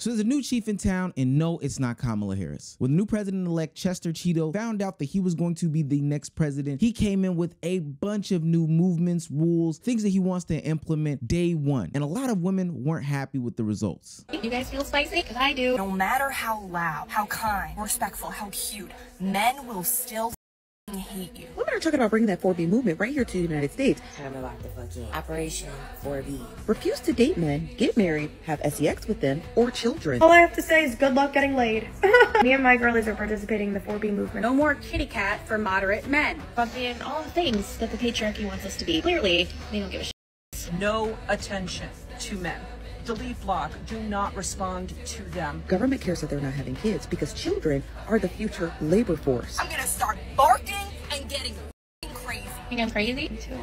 So there's a new chief in town, and no, it's not Kamala Harris. When the new president-elect Chester Cheeto found out that he was going to be the next president, he came in with a bunch of new movements, rules, things that he wants to implement day one. And a lot of women weren't happy with the results. You guys feel spicy? Because I do. No matter how loud, how kind, respectful, how cute, men will still hate you. Women are talking about bringing that 4B movement right here to the United States. Time to lock the fuck in. Operation 4B. Refuse to date men, get married, have sex with them, or children. All I have to say is good luck getting laid. Me and my girlies are participating in the 4B movement. No more kitty cat for moderate men. Fucking all the things that the patriarchy wants us to be. Clearly, they don't give a shit. No attention to men. Delete block. Do not respond to them. Government cares that they're not having kids because children are the future labor force. I'm gonna start barking and getting crazy. You think I'm crazy? Me too.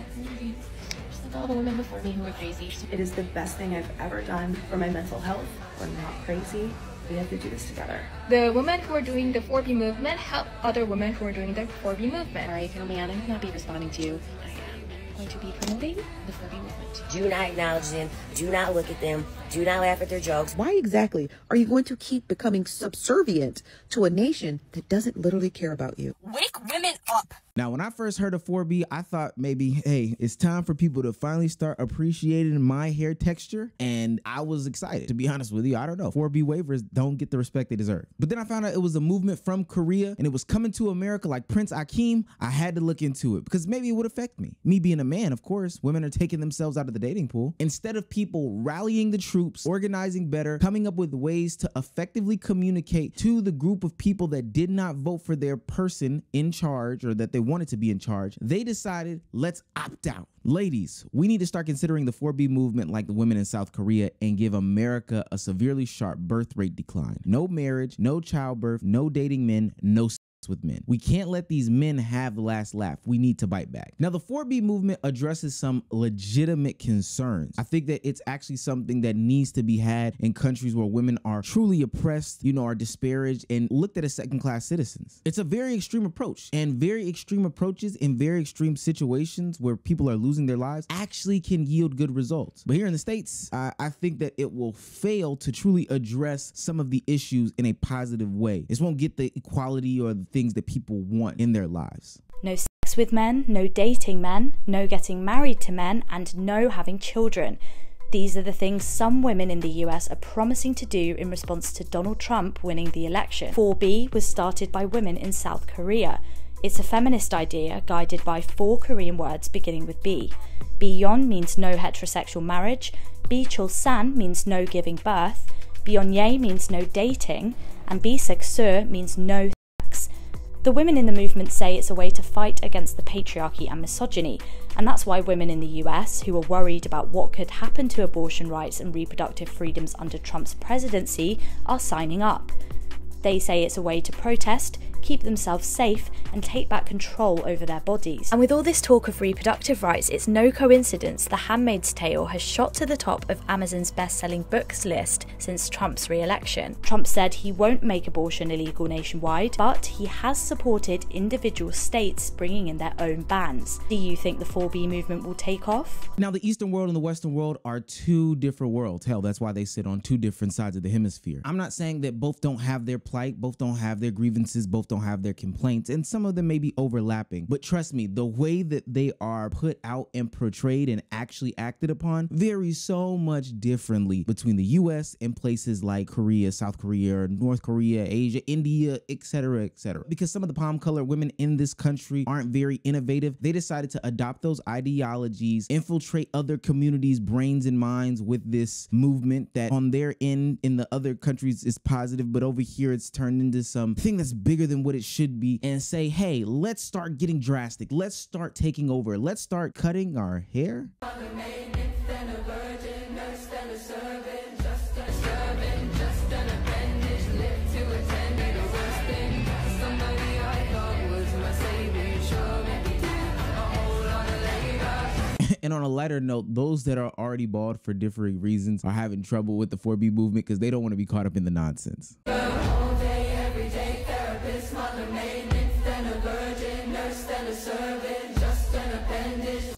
Just like all the women before me who were crazy. It is the best thing I've ever done for my mental health. We're not crazy. We have to do this together. The women who are doing the 4B movement help other women who are doing the 4B movement. Sorry, if you're a man, I will not be responding to you. I am going to be promoting the 4B movement. Do not acknowledge them. Do not look at them. Do not laugh at their jokes. Why exactly are you going to keep becoming subservient to a nation that doesn't literally care about you? Wake women up. Now, when I first heard of 4B, I thought maybe, hey, it's time for people to finally start appreciating my hair texture. And I was excited. To be honest with you, I don't know. 4B waivers don't get the respect they deserve. But then I found out it was a movement from Korea and it was coming to America like Prince Akeem. I had to look into it because maybe it would affect me. Me being a man, of course, women are taking themselves out of the dating pool. Instead of people rallying the troops, organizing better, coming up with ways to effectively communicate to the group of people that did not vote for their person in charge or that they wanted to be in charge, they decided, let's opt out. Ladies, we need to start considering the 4B movement like the women in South Korea and give America a severely sharp birth rate decline. No marriage, no childbirth, no dating men, no sex with men. We can't let these men have the last laugh. We need to bite back. Now, the 4B movement addresses some legitimate concerns. I think that it's actually something that needs to be had in countries where women are truly oppressed, you know, are disparaged and looked at as second-class citizens. It's a very extreme approach, and very extreme approaches in very extreme situations where people are losing their lives actually can yield good results. But here in the States, I think that it will fail to truly address some of the issues in a positive way. This won't get the equality or the things that people want in their lives. No sex with men, no dating men, no getting married to men, and no having children. These are the things some women in the US are promising to do in response to Donald Trump winning the election. 4B was started by women in South Korea. It's a feminist idea guided by 4 Korean words beginning with B. Byeon means no heterosexual marriage, Bichulsan means no giving birth, Byonye means no dating, and Biseksur means no sex. The women in the movement say it's a way to fight against the patriarchy and misogyny, and that's why women in the US, who are worried about what could happen to abortion rights and reproductive freedoms under Trump's presidency, are signing up. They say it's a way to protest, keep themselves safe, and take back control over their bodies. And with all this talk of reproductive rights, it's no coincidence The Handmaid's Tale has shot to the top of Amazon's best-selling books list since Trump's re-election. Trump said he won't make abortion illegal nationwide, but he has supported individual states bringing in their own bans. Do you think the 4B movement will take off? Now, the Eastern world and the Western world are two different worlds. Hell, that's why they sit on two different sides of the hemisphere. I'm not saying that both don't have their plight, both don't have their grievances, both don't have their complaints, and some of them may be overlapping. But trust me, the way that they are put out and portrayed and actually acted upon varies so much differently between the US and places like Korea, South Korea, North Korea, Asia, India, etc., etc. Because some of the palm-colored women in this country aren't very innovative, they decided to adopt those ideologies, infiltrate other communities' brains and minds with this movement that on their end in the other countries is positive, but over here it's turned into something that's bigger than what it should be, and say, hey, let's start getting drastic. Let's start taking over. Let's start cutting our hair. And on a lighter note, those that are already bald for differing reasons are having trouble with the 4B movement because they don't want to be caught up in the nonsense.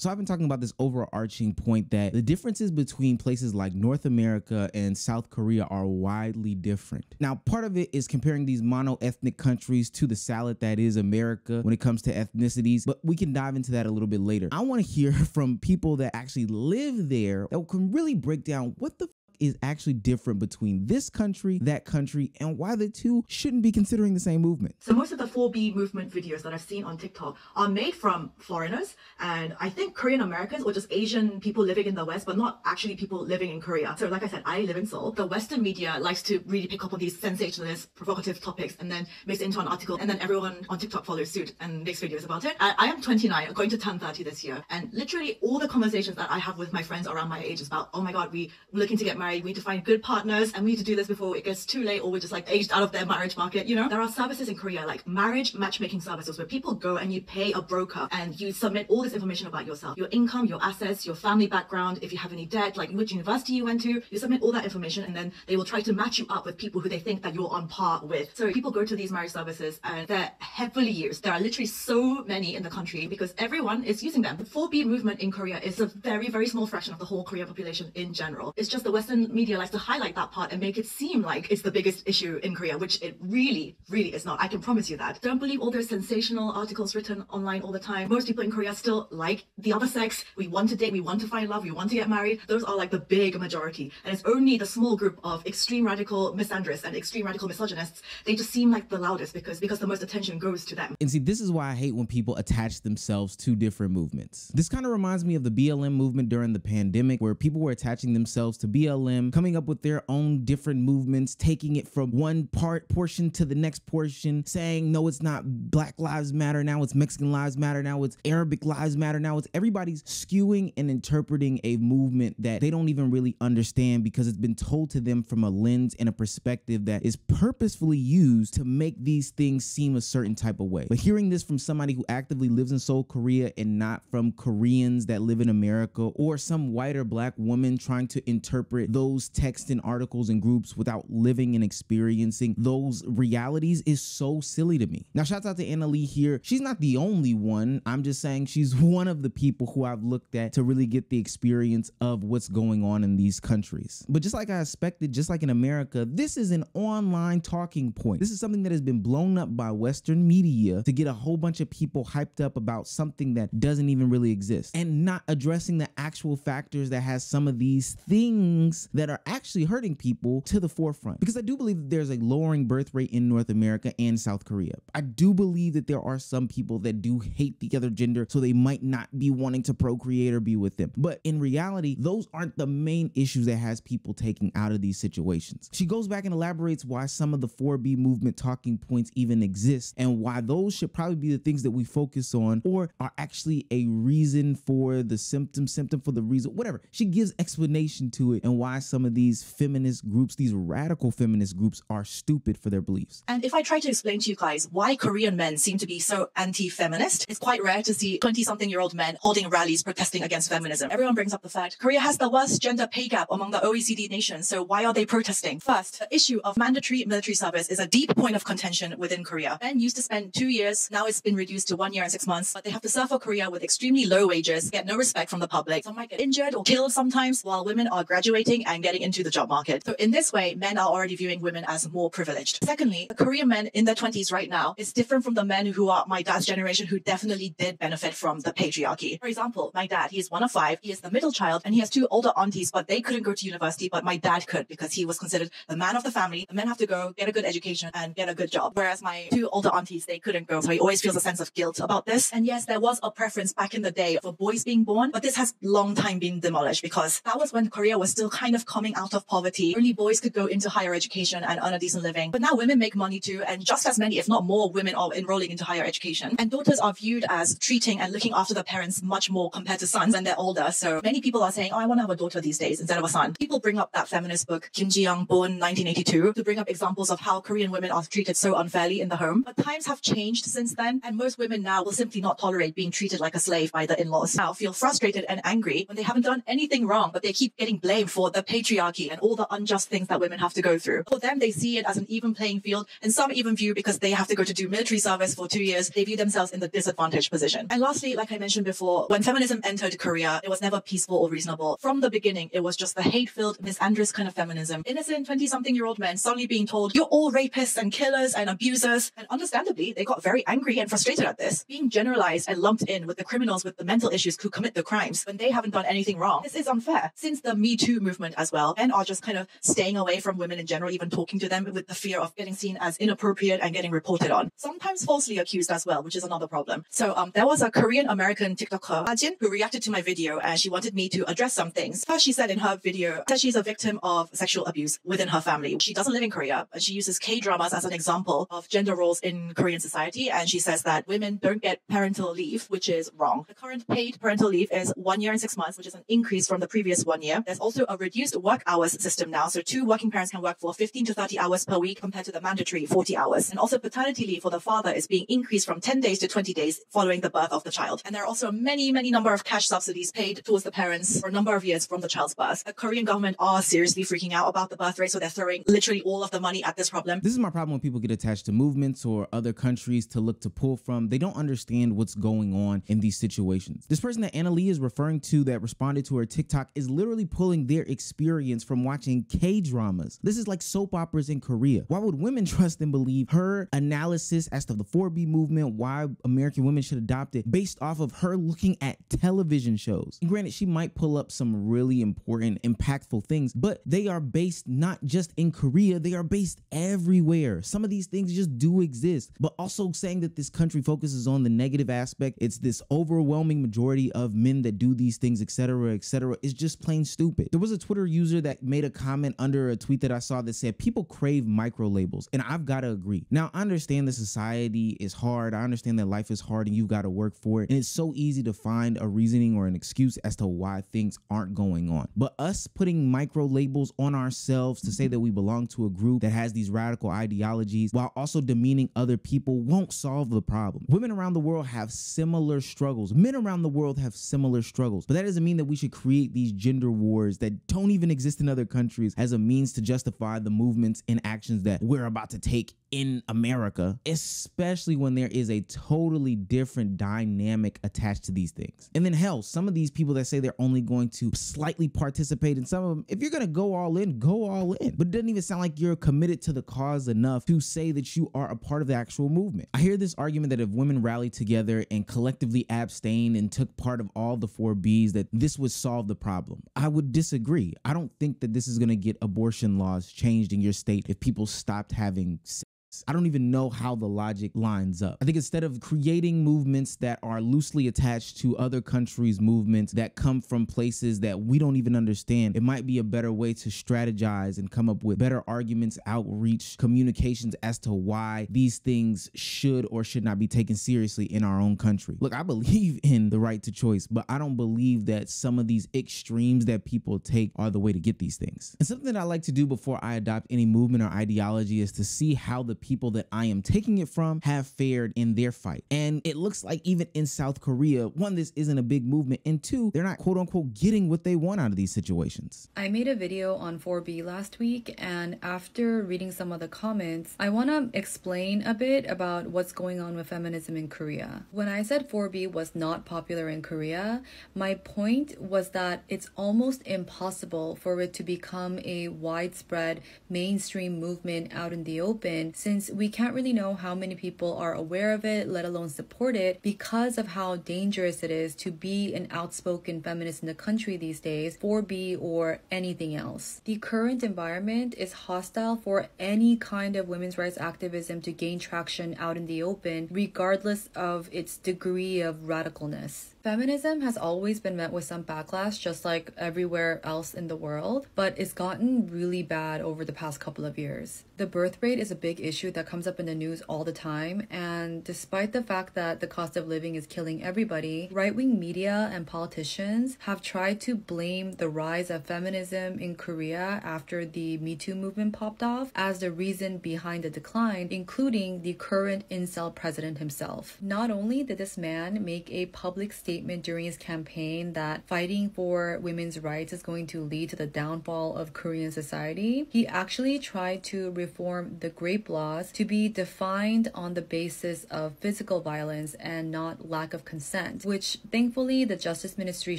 So I've been talking about this overarching point that the differences between places like North America and South Korea are widely different. Now, part of it is comparing these mono-ethnic countries to the salad that is America when it comes to ethnicities, but we can dive into that a little bit later. I want to hear from people that actually live there that can really break down what the is actually different between this country, that country, and why the two shouldn't be considering the same movement. So most of the 4B movement videos that I've seen on TikTok are made from foreigners, and I think Korean Americans or just Asian people living in the West, but not actually people living in Korea. So like I said, I live in Seoul. The Western media likes to really pick up on these sensationalist, provocative topics and then makes it into an article, and then everyone on TikTok follows suit and makes videos about it. I am 29, going to turn 30 this year, and literally all the conversations that I have with my friends around my age is about, oh my God, we're looking to get married, we need to find good partners, and we need to do this before it gets too late or we're just like aged out of their marriage market, you know? There are services in Korea like marriage matchmaking services where people go and you pay a broker and you submit all this information about yourself, your income, your assets, your family background, if you have any debt, like which university you went to, you submit all that information, and then they will try to match you up with people who they think that you're on par with. So people go to these marriage services and they're heavily used. There are literally so many in the country because everyone is using them. The 4B movement in Korea is a very, very small fraction of the whole Korean population in general. It's just the Western media likes to highlight that part and make it seem like it's the biggest issue in Korea, which it really, really is not. I can promise you that. Don't believe all those sensational articles written online all the time. Most people in Korea still like the other sex. We want to date, we want to find love, we want to get married. Those are like the big majority. And it's only the small group of extreme radical misandrists and extreme radical misogynists. They just seem like the loudest because the most attention goes to them. And see, this is why I hate when people attach themselves to different movements. This kind of reminds me of the BLM movement during the pandemic, where people were attaching themselves to BLM, coming up with their own different movements, taking it from one portion to the next portion, saying, no, it's not Black Lives Matter, now it's Mexican Lives Matter, now it's Arabic Lives Matter, now it's everybody's skewing and interpreting a movement that they don't even really understand because it's been told to them from a lens and a perspective that is purposefully used to make these things seem a certain type of way. But hearing this from somebody who actively lives in Seoul, Korea, and not from Koreans that live in America, or some white or Black woman trying to interpret those texts and articles and groups without living and experiencing those realities, is so silly to me. Now, shouts out to Anna Lee here. She's not the only one. I'm just saying she's one of the people who I've looked at to really get the experience of what's going on in these countries. But just like I expected, just like in America, this is an online talking point. This is something that has been blown up by Western media to get a whole bunch of people hyped up about something that doesn't even really exist, and not addressing the actual factors that has some of these things that are actually hurting people to the forefront. Because I do believe that there's a lowering birth rate in North America and South Korea. I do believe that there are some people that do hate the other gender, so they might not be wanting to procreate or be with them. But in reality, those aren't the main issues that has people taking out of these situations. She goes back and elaborates why some of the 4B movement talking points even exist, and why those should probably be the things that we focus on, or are actually a reason for the symptom for the reason, whatever. She gives explanation to it and why some of these feminist groups, these radical feminist groups, are stupid for their beliefs. And if I try to explain to you guys why Korean men seem to be so anti-feminist, it's quite rare to see 20-something-year-old men holding rallies protesting against feminism. Everyone brings up the fact Korea has the worst gender pay gap among the OECD nations, so why are they protesting? First, the issue of mandatory military service is a deep point of contention within Korea. Men used to spend 2 years, now it's been reduced to 1 year and 6 months, but they have to serve for Korea with extremely low wages, get no respect from the public. Some might get injured or killed sometimes, while women are graduating and getting into the job market. So in this way, men are already viewing women as more privileged. Secondly, the Korean men in their 20s right now is different from the men who are my dad's generation, who definitely did benefit from the patriarchy. For example, my dad, he is one of 5, he is the middle child, and he has 2 older aunties, but they couldn't go to university, but my dad could because he was considered the man of the family. The men have to go get a good education and get a good job, whereas my 2 older aunties, they couldn't go. So he always feels a sense of guilt about this. And yes, there was a preference back in the day for boys being born, but this has long time been demolished because that was when Korea was still kind of coming out of poverty. Only boys could go into higher education and earn a decent living. But now women make money too, and just as many, if not more, women are enrolling into higher education. And daughters are viewed as treating and looking after the parents much more compared to sons when they're older. So many people are saying, oh, I want to have a daughter these days instead of a son. People bring up that feminist book, Kim Ji-young, born 1982, to bring up examples of how Korean women are treated so unfairly in the home. But times have changed since then, and most women now will simply not tolerate being treated like a slave by the in-laws. Now feel frustrated and angry when they haven't done anything wrong, but they keep getting blamed for the the patriarchy and all the unjust things that women have to go through. For them, they see it as an even playing field, and some even view, because they have to go to do military service for 2 years, they view themselves in the disadvantaged position. And lastly, like I mentioned before, when feminism entered Korea, it was never peaceful or reasonable. From the beginning, it was just the hate-filled, misandrous kind of feminism. Innocent 20-something-year-old men suddenly being told, you're all rapists and killers and abusers. And understandably, they got very angry and frustrated at this, being generalized and lumped in with the criminals with the mental issues who commit the crimes when they haven't done anything wrong. This is unfair. Since the Me Too movement as well, men are just kind of staying away from women in general, even talking to them with the fear of getting seen as inappropriate and getting reported on. Sometimes falsely accused as well, which is another problem. So there was a Korean American TikToker, Ajin, who reacted to my video, and she wanted me to address some things. First, she said in her video that she's a victim of sexual abuse within her family. She doesn't live in Korea, but she uses K-dramas as an example of gender roles in Korean society, and she says that women don't get parental leave, which is wrong. The current paid parental leave is 1 year and 6 months, which is an increase from the previous 1 year. There's also a reduced work hours system now, so 2 working parents can work for 15 to 30 hours per week compared to the mandatory 40 hours. And also paternity leave for the father is being increased from 10 days to 20 days following the birth of the child. And there are also many number of cash subsidies paid towards the parents for a number of years from the child's birth. The Korean government are seriously freaking out about the birth rate, so they're throwing literally all of the money at this problem. This is my problem when people get attached to movements or other countries to look to pull from. They don't understand what's going on in these situations. This person that Anna Lee is referring to that responded to her TikTok is literally pulling their experience from watching K-dramas. This is like soap operas in Korea. Why would women trust and believe her analysis as to the 4B movement, why American women should adopt it, based off of her looking at television shows? And granted, she might pull up some really important, impactful things, but they are based not just in Korea, they are based everywhere. Some of these things just do exist, but also saying that this country focuses on the negative aspect, it's this overwhelming majority of men that do these things, etc., is just plain stupid. There was a Twitter user that made a comment under a tweet that I saw that said, people crave micro labels, and I've got to agree. Now, I understand that society is hard. I understand that life is hard and you've got to work for it. And it's so easy to find a reasoning or an excuse as to why things aren't going on. But us putting micro labels on ourselves to say that we belong to a group that has these radical ideologies while also demeaning other people won't solve the problem. Women around the world have similar struggles. Men around the world have similar struggles. But that doesn't mean that we should create these gender wars that don't even exist in other countries as a means to justify the movements and actions that we're about to take in America, especially when there is a totally different dynamic attached to these things. And then hell, some of these people that say they're only going to slightly participate in some of them, if you're going to go all in, go all in. But it doesn't even sound like you're committed to the cause enough to say that you are a part of the actual movement. I hear this argument that if women rallied together and collectively abstained and took part of all the 4Bs, that this would solve the problem. I would disagree. I don't think that this is going to get abortion laws changed in your state if people stopped having sex. I don't even know how the logic lines up. I think instead of creating movements that are loosely attached to other countries' movements that come from places that we don't even understand, it might be a better way to strategize and come up with better arguments, outreach, communications as to why these things should or should not be taken seriously in our own country. Look, I believe in the right to choice, but I don't believe that some of these extremes that people take are the way to get these things. And something that I like to do before I adopt any movement or ideology is to see how the people that I am taking it from have fared in their fight. And it looks like even in South Korea, one, this isn't a big movement, and two, they're not quote unquote getting what they want out of these situations. I made a video on 4B last week, and after reading some of the comments, I want to explain a bit about what's going on with feminism in Korea. When I said 4B was not popular in Korea, my point was that it's almost impossible for it to become a widespread mainstream movement out in the open, since we can't really know how many people are aware of it, let alone support it, because of how dangerous it is to be an outspoken feminist in the country these days, 4B or anything else. The current environment is hostile for any kind of women's rights activism to gain traction out in the open, regardless of its degree of radicalness. Feminism has always been met with some backlash, just like everywhere else in the world, but it's gotten really bad over the past couple of years. The birth rate is a big issue that comes up in the news all the time, and despite the fact that the cost of living is killing everybody, right-wing media and politicians have tried to blame the rise of feminism in Korea after the Me Too movement popped off as the reason behind the decline, including the current incel president himself. Not only did this man make a public statement statement during his campaign that fighting for women's rights is going to lead to the downfall of Korean society, he actually tried to reform the rape laws to be defined on the basis of physical violence and not lack of consent, which thankfully the Justice Ministry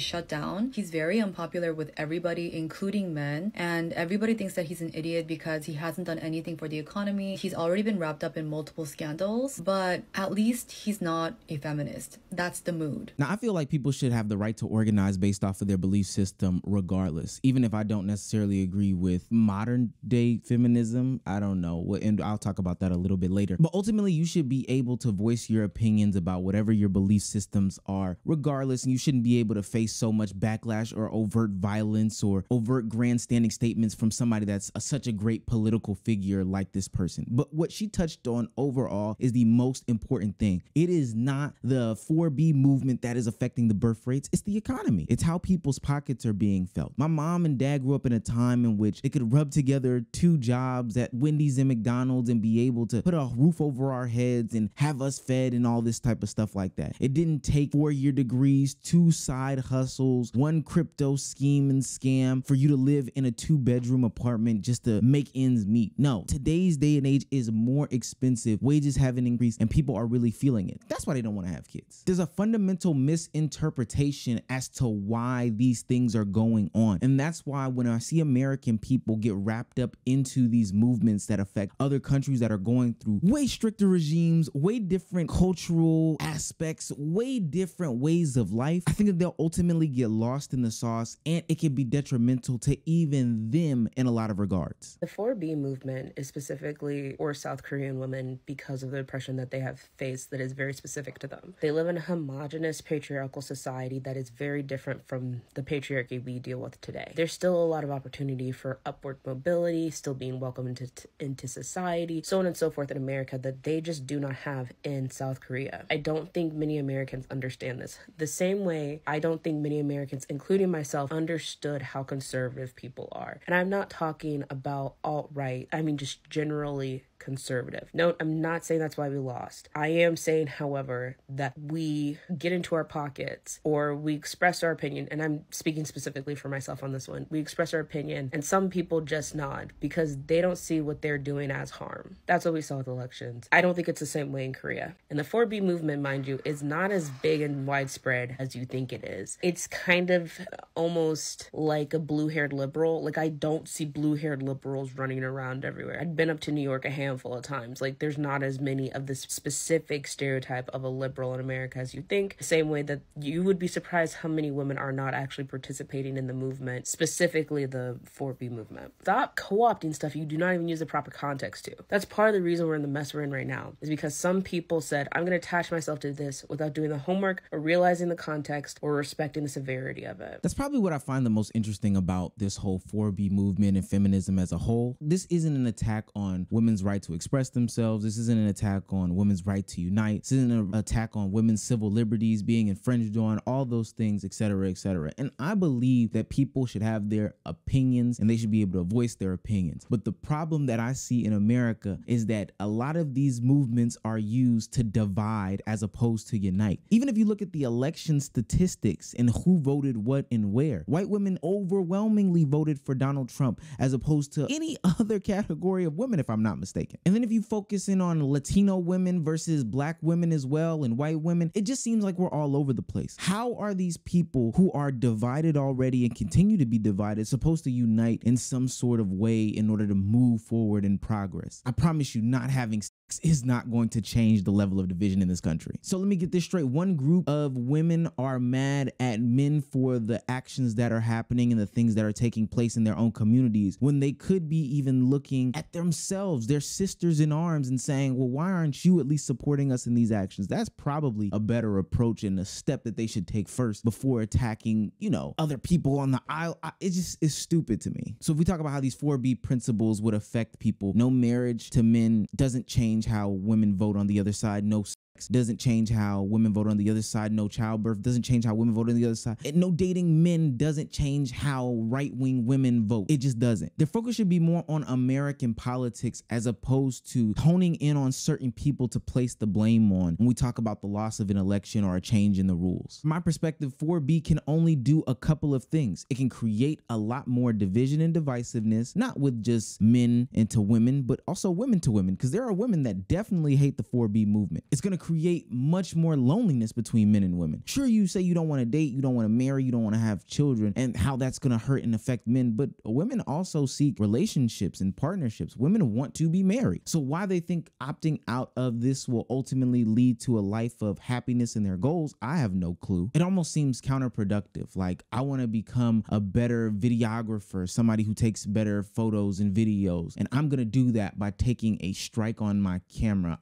shut down. He's very unpopular with everybody, including men, and everybody thinks that he's an idiot because he hasn't done anything for the economy. He's already been wrapped up in multiple scandals, but at least he's not a feminist. That's the mood. Now, I feel like people should have the right to organize based off of their belief system regardless, even if I don't necessarily agree with modern day feminism. I don't know, and I'll talk about that a little bit later. But ultimately, you should be able to voice your opinions about whatever your belief systems are regardless, and you shouldn't be able to face so much backlash or overt violence or overt grandstanding statements from somebody that's such a great political figure like this person. But what she touched on overall is the most important thing. It is not the 4B movement that is affecting the birth rates. It's the economy. It's how people's pockets are being felt. My mom and dad grew up in a time in which they could rub together 2 jobs at Wendy's and McDonald's and be able to put a roof over our heads and have us fed and all this type of stuff like that. It didn't take 4-year degrees, 2 side hustles, 1 crypto scheme and scam for you to live in a 2-bedroom apartment just to make ends meet. No, today's day and age is more expensive. Wages haven't increased and people are really feeling it. That's why they don't want to have kids. There's a fundamental misinterpretation as to why these things are going on. And that's why when I see American people get wrapped up into these movements that affect other countries that are going through way stricter regimes, way different cultural aspects, way different ways of life, I think that they'll ultimately get lost in the sauce and it can be detrimental to even them in a lot of regards. The 4B movement is specifically for South Korean women because of the oppression that they have faced that is very specific to them. They live in a homogenous patriarchal society that is very different from the patriarchy we deal with today. There's still a lot of opportunity for upward mobility, still being welcomed into society, so on and so forth in America that they just do not have in South Korea. I don't think many Americans understand this. The same way I don't think many Americans, including myself, understood how conservative people are. And I'm not talking about alt-right, I mean just generally conservative. No, I'm not saying that's why we lost. I am saying, however, that we get into our pockets or we express our opinion, and I'm speaking specifically for myself on this one. We express our opinion and some people just nod because they don't see what they're doing as harm. That's what we saw with elections. I don't think it's the same way in Korea. And the 4B movement, mind you, is not as big and widespread as you think it is. It's kind of almost like a blue-haired liberal. Like, I don't see blue-haired liberals running around everywhere. I'd been up to New York a handful of times. Like, there's not as many of this specific stereotype of a liberal in America as you think. The same way that you would be surprised how many women are not actually participating in the movement, specifically the 4B movement. Stop co-opting stuff you do not even use the proper context to. That's part of the reason we're in the mess we're in right now, is because some people said, I'm going to attach myself to this without doing the homework or realizing the context or respecting the severity of it. That's probably what I find the most interesting about this whole 4B movement and feminism as a whole. This isn't an attack on women's right to express themselves. This isn't an attack on women's right to unite. This isn't an attack on women's civil liberties being infringed on, all those things, etc., etc. And I believe that people should have their opinions and they should be able to voice their opinions. But the problem that I see in America is that a lot of these movements are used to divide as opposed to unite. Even if you look at the election statistics and who voted what and where, white women overwhelmingly voted for Donald Trump as opposed to any other category of women, if I'm not mistaken. And then if you focus in on Latino women versus black women as well and white women, it just seems like we're all over the place. How are these people who are divided already and continue to be divided supposed to unite in some sort of way in order to move forward in progress? I promise you, not having sex is not going to change the level of division in this country. So let me get this straight. One group of women are mad at men for the actions that are happening and the things that are taking place in their own communities when they could be even looking at themselves, their sisters in arms, and saying, well, why aren't you at least supporting us in these actions? That's probably a better approach and a step that they should take first before attacking, you know, other people on the aisle. It just is stupid to me. So if we talk about how these 4B principles would affect people, no marriage to men doesn't change how women vote on the other side. No doesn't change how women vote on the other side. No childbirth doesn't change how women vote on the other side. And no dating men doesn't change how right-wing women vote. It just doesn't. Their focus should be more on American politics as opposed to honing in on certain people to place the blame on when we talk about the loss of an election or a change in the rules. From my perspective, 4B can only do a couple of things. It can create a lot more division and divisiveness, not with just men into women, but also women to women, because there are women that definitely hate the 4B movement. It's going to create much more loneliness between men and women. Sure, you say you don't want to date, you don't want to marry, you don't want to have children, and how that's going to hurt and affect men, but women also seek relationships and partnerships. Women want to be married. So why they think opting out of this will ultimately lead to a life of happiness and their goals, I have no clue. It almost seems counterproductive. Like, I want to become a better videographer, somebody who takes better photos and videos, and I'm going to do that by taking a strike on my camera.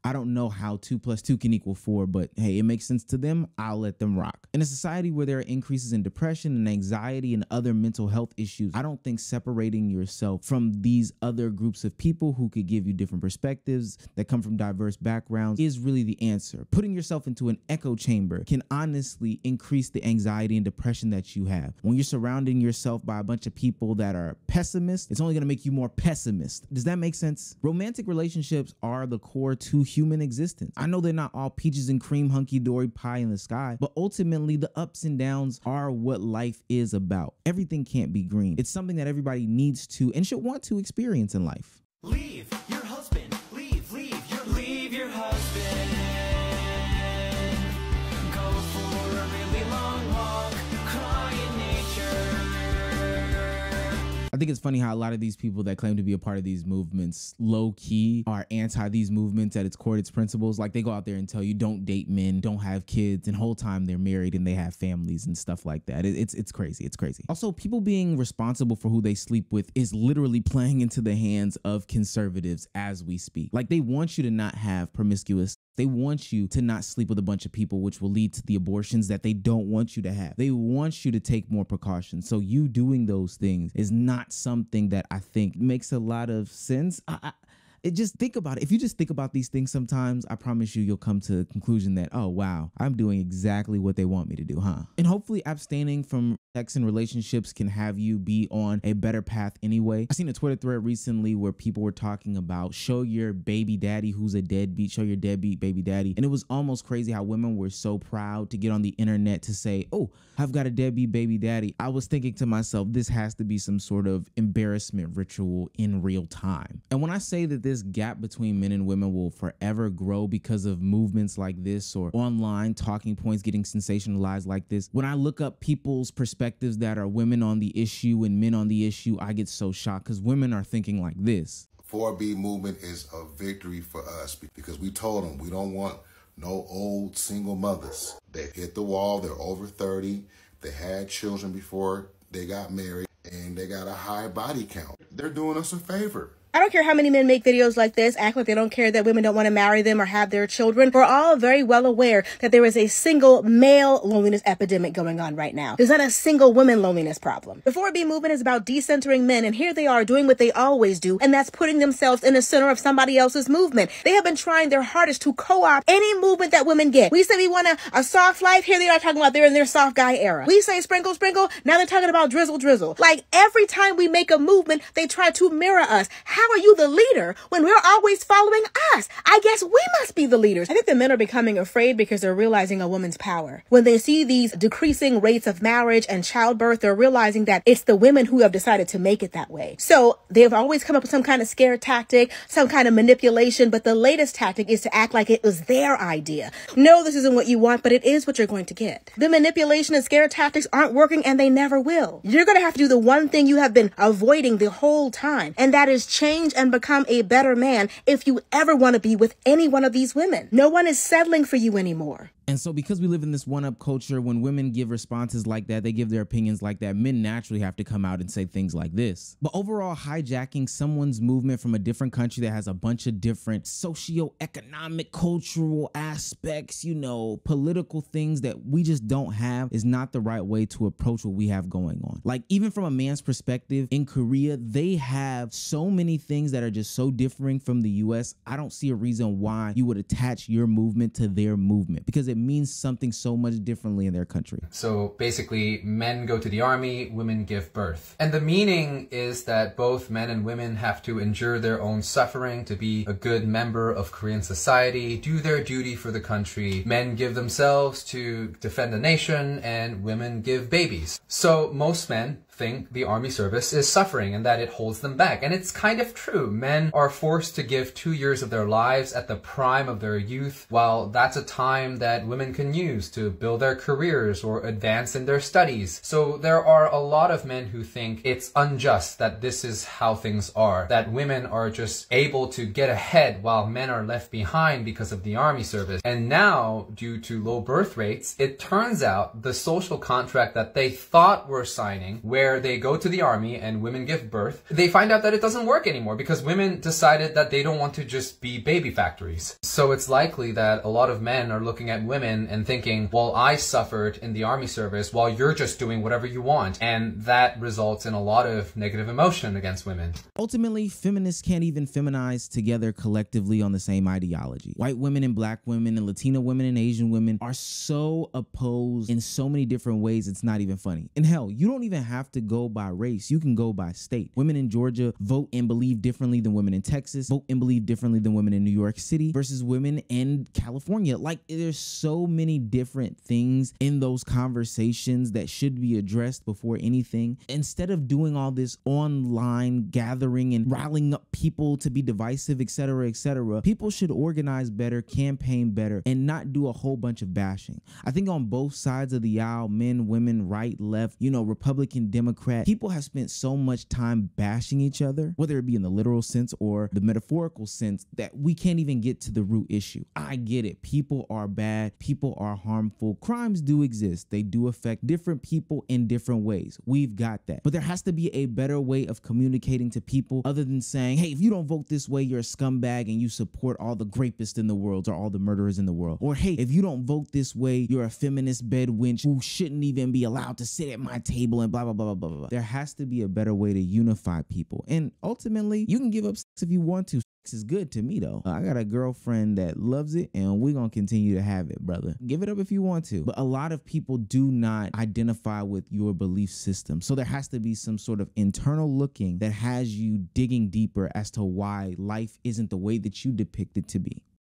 I don't know how 2 + 2 can equal 4, but hey, it makes sense to them. I'll let them rock. In a society where there are increases in depression and anxiety and other mental health issues, I don't think separating yourself from these other groups of people who could give you different perspectives that come from diverse backgrounds is really the answer. Putting yourself into an echo chamber can honestly increase the anxiety and depression that you have. When you're surrounding yourself by a bunch of people that are pessimists, it's only going to make you more pessimist. Does that make sense? Romantic relationships are the core to human existence. I know they're not all peaches and cream, hunky-dory pie in the sky, but ultimately the ups and downs are what life is about. Everything can't be green. It's something that everybody needs to and should want to experience in life. Leave your husband. Leave your husband. Go for a really long walk. Cry in nature. I think it's funny how a lot of these people that claim to be a part of these movements low-key are anti these movements at its core, its principles. Like, they go out there and tell you don't date men, don't have kids, and the whole time they're married and they have families and stuff like that. It's crazy. It's crazy. Also, people being responsible for who they sleep with is literally playing into the hands of conservatives as we speak. Like, they want you to not have promiscuous. They want you to not sleep with a bunch of people, which will lead to the abortions that they don't want you to have. They want you to take more precautions. So you doing those things is not something that I think makes a lot of sense. Just think about it. If you just think about these things sometimes, I promise you'll come to the conclusion that, oh, wow, I'm doing exactly what they want me to do, huh? And hopefully abstaining from sex and relationships can have you be on a better path anyway. I seen a Twitter thread recently where people were talking about show your baby daddy who's a deadbeat, show your deadbeat baby daddy. And it was almost crazy how women were so proud to get on the internet to say, oh, I've got a deadbeat baby daddy. I was thinking to myself, this has to be some sort of embarrassment ritual in real time. And when I say that this gap between men and women will forever grow because of movements like this or online talking points getting sensationalized like this, when I look up people's perspectives that are women on the issue and men on the issue, I get so shocked because women are thinking like this. 4B movement is a victory for us because we told them we don't want no old single mothers. They hit the wall, they're over 30, they had children before they got married, and they got a high body count. They're doing us a favor. I don't care how many men make videos like this, act like they don't care that women don't want to marry them or have their children. We're all very well aware that there is a single male loneliness epidemic going on right now. There's not a single woman loneliness problem. The 4B movement is about decentering men, and here they are doing what they always do, and that's putting themselves in the center of somebody else's movement. They have been trying their hardest to co-opt any movement that women get. We say we want a soft life, here they are talking about they're in their soft guy era. We say sprinkle, sprinkle, now they're talking about drizzle, drizzle. Like, every time we make a movement, they try to mirror us. How are you the leader when we're always following us? I guess we must be the leaders. I think the men are becoming afraid because they're realizing a woman's power. When they see these decreasing rates of marriage and childbirth, they're realizing that it's the women who have decided to make it that way. So they've always come up with some kind of scare tactic, some kind of manipulation, but the latest tactic is to act like it was their idea. No, this isn't what you want, but it is what you're going to get. The manipulation and scare tactics aren't working, and they never will. You're going to have to do the one thing you have been avoiding the whole time, and that is change and become a better man if you ever want to be with any one of these women. No one is settling for you anymore. And so because we live in this one-up culture, when women give responses like that, they give their opinions like that, men naturally have to come out and say things like this. But overall, hijacking someone's movement from a different country that has a bunch of different socio-economic, cultural aspects, you know, political things that we just don't have is not the right way to approach what we have going on. Like, even from a man's perspective, in Korea, they have so many things that are just so differing from the US. I don't see a reason why you would attach your movement to their movement, because it means something so much differently in their country. So basically, men go to the army, women give birth. And the meaning is that both men and women have to endure their own suffering to be a good member of Korean society, do their duty for the country. Men give themselves to defend the nation, and women give babies. So most men think the army service is suffering and that it holds them back. And it's kind of true. Men are forced to give 2 years of their lives at the prime of their youth, while that's a time that women can use to build their careers or advance in their studies. So there are a lot of men who think it's unjust that this is how things are, that women are just able to get ahead while men are left behind because of the army service. And now, due to low birth rates, it turns out the social contract that they thought were signing, where they go to the army and women give birth, they find out that it doesn't work anymore because women decided that they don't want to just be baby factories. So it's likely that a lot of men are looking at women and thinking, well, I suffered in the army service while you're just doing whatever you want. And that results in a lot of negative emotion against women. Ultimately, feminists can't even feminize together collectively on the same ideology. White women and black women and Latino women and Asian women are so opposed in so many different ways, it's not even funny. And hell, you don't even have to go by race. You can go by state. Women in Georgia vote and believe differently than women in Texas, vote and believe differently than women in New York City versus women in California. Like, there's so many different things in those conversations that should be addressed before anything. Instead of doing all this online gathering and riling up people to be divisive, etc., people should organize better, campaign better, and not do a whole bunch of bashing. I think on both sides of the aisle, men, women, right, left, you know, Republican, Democrat, people have spent so much time bashing each other, whether it be in the literal sense or the metaphorical sense, that we can't even get to the root issue. I get it. People are bad. People are harmful. Crimes do exist. They do affect different people in different ways. We've got that. But there has to be a better way of communicating to people other than saying, hey, if you don't vote this way, you're a scumbag and you support all the rapists in the world or all the murderers in the world. Or, hey, if you don't vote this way, you're a feminist bed wench who shouldn't even be allowed to sit at my table and blah, blah, blah, blah, blah, blah. There has to be a better way to unify people. And ultimately, you can give up sex if you want to. Sex is good to me, though. I got a girlfriend that loves it, and we're going to continue to have it, brother. Give it up if you want to. But a lot of people do not identify with your belief system. So there has to be some sort of internal looking that has you digging deeper as to why life isn't the way that you depict it to be.